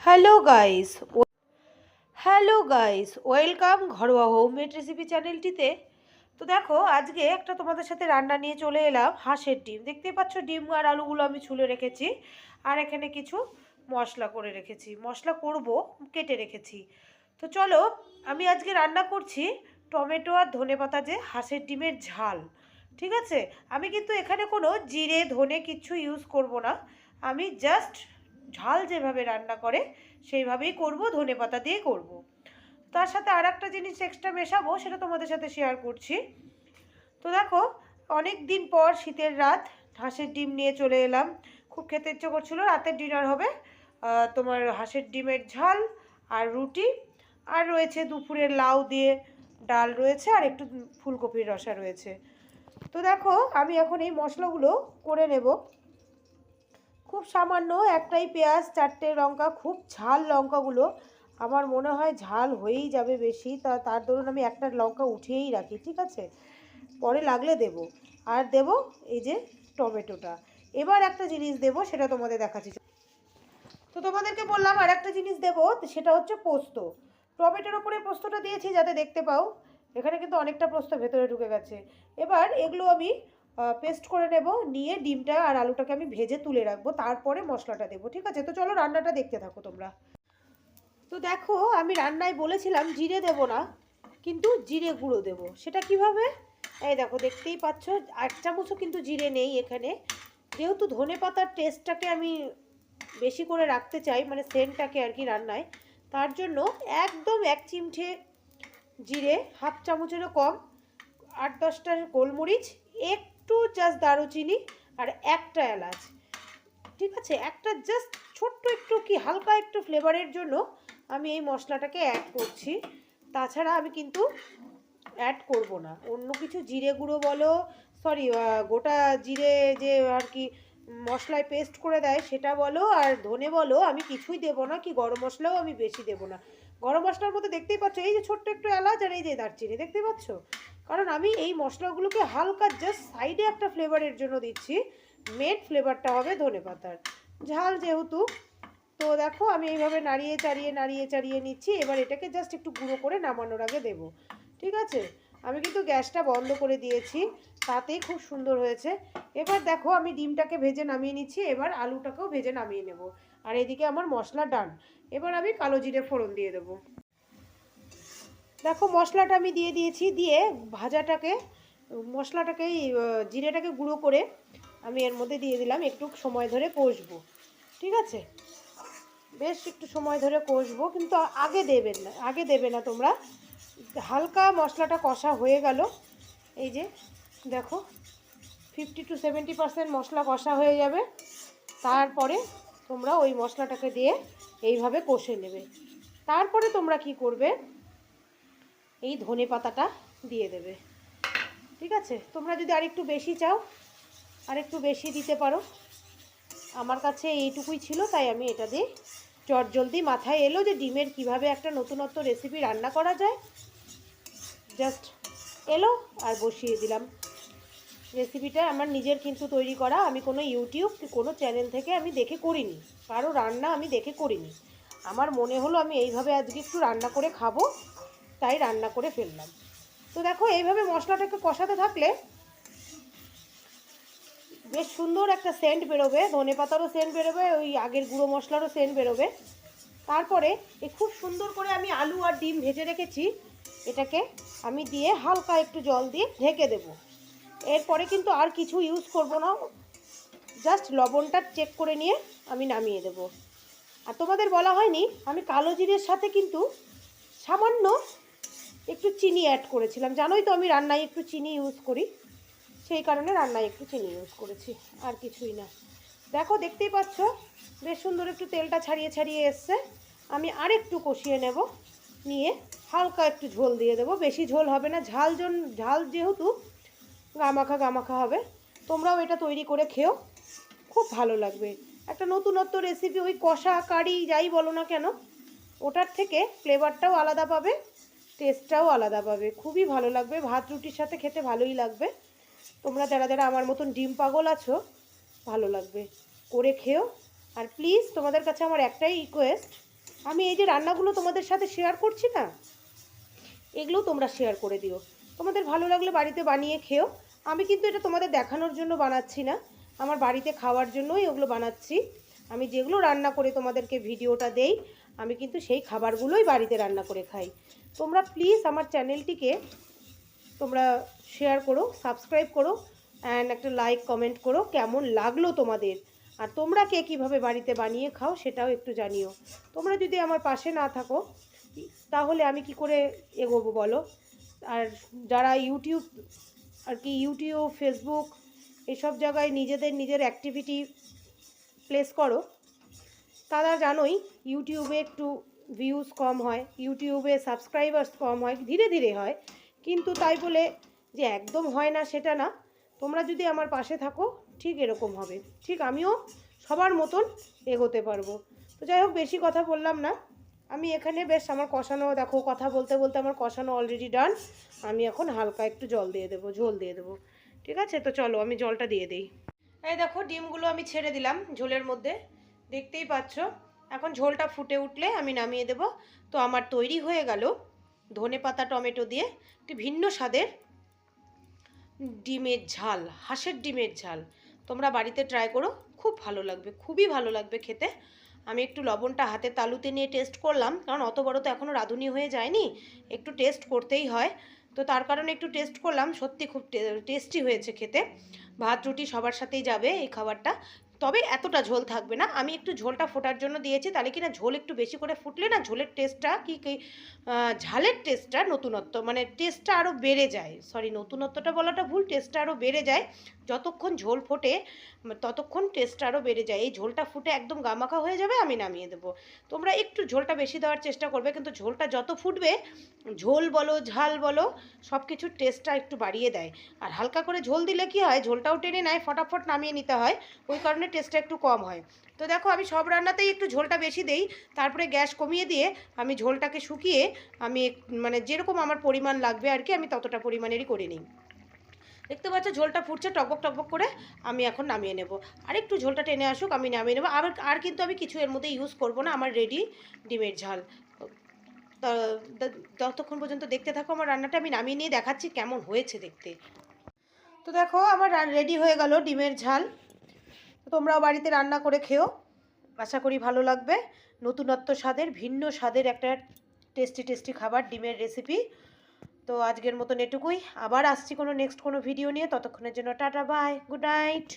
Hello guys hello guys welcome ঘরোয়া homemade recipe চ্যানেলটিতে। তো দেখো, আজকে একটা তোমাদের সাথে রান্না নিয়ে চলে এলাম। হাঁসের ডিম, দেখতেই পাচ্ছ ডিম আর আলুগুলো আমি ছুলে রেখেছি। আর এখানে কিছু মশলা করে রেখেছি, মশলা করব, কেটে রেখেছি। তো চলো, আমি আজকে রান্না করছি টমেটো আর ধনেপাতা যে হাঁসের ডিমের ঝাল। ঠিক আছে, আমি কিন্তু এখানে কোনো জিরে ধনে কিচ্ছু ইউজ করব না। আমি জাস্ট ঝাল যেভাবে রান্না করে সেইভাবেই করব, ধনেপাতা দিয়ে করব। তার সাথে আর একটা জিনিস এক্সট্রা মেশাবো, সেটা তোমাদের সাথে শেয়ার করছি। তো দেখো, অনেক দিন পর শীতের রাত হাঁসের ডিম নিয়ে চলে এলাম। খুব খেতে ইচ্ছে করছিল, রাতের ডিনার হবে তোমার হাঁসের ডিমের ঝাল আর রুটি। আর রয়েছে দুপুরের লাউ দিয়ে ডাল রয়েছে, আর একটু ফুলকপির রসা রয়েছে। তো দেখো, আমি এখন এই মশলাগুলো করে নেব। খুব সামান্য একটাই পেঁয়াজ, চারটে লঙ্কা, খুব ঝাল লঙ্কাগুলো আমার মনে হয় ঝাল হয়েই যাবে বেশি, তার দরুন আমি একটা লঙ্কা উঠিয়েই রাখি, ঠিক আছে, পরে লাগলে দেব। আর দেব এই যে টমেটোটা। এবার একটা জিনিস দেব, সেটা তোমাদের দেখাচ্ছি। তো তোমাদেরকে বললাম আর একটা জিনিস দেব, সেটা হচ্ছে পোস্ত। টমেটোর ওপরে পোস্তটা দিয়েছি যাতে দেখতে পাও। এখানে কিন্তু অনেকটা পোস্ত ভেতরে ঢুকে গেছে। এবার এগুলো আমি পেস্ট করে নেব, নিয়ে ডিমটা আর আলুটাকে আমি ভেজে তুলে রাখবো, তারপরে মশলাটা দেবো। ঠিক আছে, তো চলো রান্নাটা দেখতে থাকো তোমরা। তো দেখো, আমি রান্নায় বলেছিলাম জিরে দেব না, কিন্তু জিরে গুঁড়ো দেব। সেটা কিভাবে? এই দেখো, দেখতেই পাচ্ছ, 1 চামচও কিন্তু জিরে নেই এখানে। যেহেতু ধনে পাতার টেস্টটাকে আমি বেশি করে রাখতে চাই, মানে সেন্টটাকে আর কি রান্নায়, তার জন্য একদম 1 চিমটে জিরে, 1/2 চামচেরও কম, 8-10টা গোলমরিচ, একটু জাস্ট দারুচিনি, আর একটা এলাচ। ঠিক আছে, একটা জাস্ট ছোট্ট একটু কি হালকা একটু ফ্লেভারের জন্য আমি এই মশলাটাকে অ্যাড করছি। তাছাড়া আমি কিন্তু অ্যাড করব না অন্য কিছু। জিরে গুঁড়ো বলো, সরি, গোটা জিরে যে আর কি মশলায় পেস্ট করে দেয় সেটা বলো, আর ধনে বলো, আমি কিছুই দেবো না। কি গরম মশলাও আমি বেশি দেবো না। গরম মশলার মধ্যে দেখতেই পাচ্ছ এই যে ছোট্ট একটু এলাচ আর এই যে দারচিনি, দেখতেই পাচ্ছ। কারণ আমি এই মশলাগুলোকে হালকা জাস্ট সাইডে একটা ফ্লেভারের জন্য দিচ্ছি। মেন ফ্লেভারটা হবে ধনে পাতার ঝাল যেহেতু। তো দেখো, আমি এইভাবে নাড়িয়ে চাড়িয়ে নিচ্ছি। এবার এটাকে জাস্ট একটু গুঁড়ো করে নামানোর আগে দেবো। ঠিক আছে, আমি কিন্তু গ্যাসটা বন্ধ করে দিয়েছি, তাতেই খুব সুন্দর হয়েছে। এবার দেখো, আমি ডিমটাকে ভেজে নামিয়ে নিচ্ছি, এবার আলুটাকেও ভেজে নামিয়ে নেব। আর এদিকে আমার মশলা ডান। এবার আমি কালো জিরে ফোড়ন দিয়ে দেবো। দেখো, মশলাটা আমি দিয়ে দিয়েছি, দিয়ে ভাজাটাকে, মশলাটাকে, জিরেটাকে গুঁড়ো করে আমি এর মধ্যে দিয়ে দিলাম। একটু সময় ধরে কষবো, ঠিক আছে, বেশ একটু সময় ধরে কষবো, কিন্তু আগে দেবে না তোমরা। হালকা মশলাটা কষা হয়ে গেল, এই যে দেখো 50-70% মশলা কষা হয়ে যাবে। তারপরে তোমরা ওই মশলাটাকে দিয়ে এইভাবে কষে নেবে। তারপরে তোমরা কি করবে, এই ধনে পাতাটা দিয়ে দেবে। ঠিক আছে, তোমরা যদি আরেকটু বেশি চাও আরেকটু বেশি দিতে পারো। আমার কাছে এইটুকুই ছিল, তাই আমি এটা দিয়ে চটজলদি মাথায় এলো যে ডিমের কিভাবে একটা নতুনত্ব রেসিপি রান্না করা যায়, জাস্ট এলো আর বসিয়ে দিলাম। রেসিপিটা আমার নিজের কিন্তু তৈরি করা, আমি কোনো ইউটিউব কোনো চ্যানেল থেকে আমি দেখে করিনি, কারো রান্না আমি দেখে করিনি। আমার মনে হলো আমি এইভাবে আজকে একটু রান্না করে খাবো, তাই রান্না করে ফেললাম। তো দেখো, এইভাবে মশলাটাকে কষাতে থাকলে বেশ সুন্দর একটা সেন্ট বেরোবে, ধনে পাতারও সেন্ট বেরোবে, ওই আগের গুঁড়ো মশলারও সেন্ট বেরোবে। তারপরে খুব সুন্দর করে আমি আলু আর ডিম ভেজে রেখেছি, এটাকে আমি দিয়ে হালকা একটু জল দিয়ে ঢেকে দেব। এরপরে কিন্তু আর কিছু ইউজ করব না, জাস্ট লবণটা চেক করে নিয়ে আমি নামিয়ে দেব। আর তোমাদের বলা হয়নি, আমি কালো জিরের সাথে কিন্তু সামান্য একটু চিনি অ্যাড করেছিলাম। জানোই তো আমি রান্নায় একটু চিনি ইউজ করি, সেই কারণে রান্নায় একটু চিনি ইউজ করেছি, আর কিছুই না। দেখো, দেখতেই পাচ্ছ বেশ সুন্দর একটু তেলটা ছাড়িয়ে ছাড়িয়ে এসছে। আমি আর একটু কষিয়ে নেব, নিয়ে হালকা একটু ঝোল দিয়ে দেবো। বেশি ঝোল হবে না, ঝাল যেহেতু গামাখা হবে। তোমরাও এটা তৈরি করে খেও, খুব ভালো লাগবে। একটা নতুনত্ব রেসিপি, ওই কষা কারি যাই বলো না কেন, ওটার থেকে ফ্লেভারটাও আলাদা পাবে, টেস্টটাও আলাদা পাবে, খুবই ভালো লাগবে। ভাত রুটির সাথে খেতে ভালোই লাগবে। তোমরা যারা যারা আমার মতন ডিম পাগল আছো, ভালো লাগবে, করে খেও। আর প্লিজ তোমাদের কাছে আমার একটাই রিকোয়েস্ট, আমি এই যে রান্নাগুলো তোমাদের সাথে শেয়ার করছি না, এগুলো তোমরা শেয়ার করে দিও। তোমাদের ভালো লাগলে বাড়িতে বানিয়ে খেও। আমি কিন্তু এটা তোমাদের দেখানোর জন্য বানাচ্ছি না, আমার বাড়িতে খাওয়ার জন্যই ওগুলো বানাচ্ছি। আমি যেগুলো রান্না করে তোমাদেরকে ভিডিওটা দেই, আমি কিন্তু সেই খাবারগুলোই বাড়িতে রান্না করে খাই। তোমরা প্লিজ আমার চ্যানেলটিকে তোমরা শেয়ার করো, সাবস্ক্রাইব করো, অ্যান্ড একটা লাইক কমেন্ট করো কেমন লাগলো তোমাদের। আর তোমরা কে কীভাবে বাড়িতে বানিয়ে খাও সেটাও একটু জানিও। তোমরা যদি আমার পাশে না থাকো তাহলে আমি কি করে এগোবো বলো? আর যারা ইউটিউব আর কি ইউটিউব, ফেসবুক এসব জায়গায় নিজের অ্যাক্টিভিটি প্লেস করো, তারা জানোই ইউটিউবে একটু ভিউজ কম হয়, ইউটিউবে সাবস্ক্রাইবার্স কম হয়, ধীরে ধীরে হয়, কিন্তু তাই বলে যে একদম হয় না সেটা না। তোমরা যদি আমার পাশে থাকো ঠিক এরকম হবে, ঠিক আমিও সবার মতন এগোতে পারবো। তো যাই হোক, বেশি কথা বললাম না। আমি এখানে বেশ আমার কষানো, দেখো কথা বলতে বলতে আমার কষানো অলরেডি ডান। আমি এখন হালকা একটু জল দিয়ে দেবো, ঝোল দিয়ে দেবো। ঠিক আছে, তো চলো আমি জলটা দিয়ে দিই। এই দেখো ডিমগুলো আমি ছেড়ে দিলাম ঝোলের মধ্যে, দেখতেই পাচ্ছ। এখন ঝোলটা ফুটে উঠলে আমি নামিয়ে দেব। তো আমার তৈরি হয়ে গেল ধনেপাতা টমেটো দিয়ে একটি ভিন্ন স্বাদের ডিমের ঝাল, হাঁসের ডিমের ঝাল। তোমরা বাড়িতে ট্রাই করো, খুব ভালো লাগবে, খুবই ভালো লাগবে খেতে। আমি একটু লবণটা হাতে তালুতে নিয়ে টেস্ট করলাম, কারণ অত বড় তো এখনও রাঁধুনি হয়ে যায়নি, একটু টেস্ট করতেই হয়। তো তার কারণে একটু টেস্ট করলাম, সত্যি খুব টেস্টি হয়েছে খেতে। ভাত রুটি সবার সাথেই যাবে এই খাবারটা। তবে এতটা ঝোল থাকবে না, আমি একটু ঝোলটা ফোটার জন্য দিয়েছি, তাহলে কি না ঝোল একটু বেশি করে ফুটলে না ঝোলের টেস্টটা ঝালের টেস্টটা নতুনত্ব, মানে টেস্টটা আরও বেড়ে যায়। সরি, নতুনত্বটা বলাটা ভুল, টেস্টটা আরও বেড়ে যায় যতক্ষণ ঝোল ফোটে, ততক্ষণ টেস্টটা আরও বেড়ে যায়। এই ঝোলটা ফুটে একদম গামাখা হয়ে যাবে, আমি নামিয়ে দেবো। তোমরা একটু ঝোলটা বেশি দেওয়ার চেষ্টা করবে, কিন্তু ঝোলটা যত ফুটবে, ঝোল বলো ঝাল বলো সব কিছুর টেস্টটা একটু বাড়িয়ে দেয়। আর হালকা করে ঝোল দিলে কি হয়, ঝোলটাও টেনে নেয়, ফটাফট নামিয়ে নিতে হয়, ওই কারণে টেস্টটা একটু কম হয়। তো দেখো আমি সব রান্নাতেই একটু ঝোলটা বেশি দেই, তারপরে গ্যাস কমিয়ে দিয়ে আমি ঝোলটাকে শুকিয়ে আমি মানে যেরকম আমার পরিমাণ লাগবে আর কি, আমি ততটা পরিমাণেরই করে নিই। দেখতে পাচ্ছ ঝোলটা ফুটছে টকবক টকবক করে, আমি এখন নামিয়ে নেব। আর একটু ঝোলটা টেনে আসুক, আমি নামিয়ে নেবো। আর কিন্তু আমি কিছু এর মধ্যে ইউজ করব না, আমার রেডি ডিমের ঝাল। ততক্ষণ পর্যন্ত দেখতে থাকো আমার রান্নাটা, আমি নামিয়ে নিয়ে দেখাচ্ছি কেমন হয়েছে দেখতে। তো দেখো আমার রেডি হয়ে গেল ডিমের ঝাল। তোমরাও বাড়িতে রান্না করে খেও, আশা করি ভালো লাগবে। নতুনত্ব স্বাদের, ভিন্ন স্বাদের একটা টেস্টি টেস্টি খাবার, ডিমের রেসিপি। তো আজকের মতন এটুকুই, আবার আসছি কোনো নেক্সট কোনো ভিডিও নিয়ে। ততক্ষণের জন্য টাটা, বাই, গুড নাইট।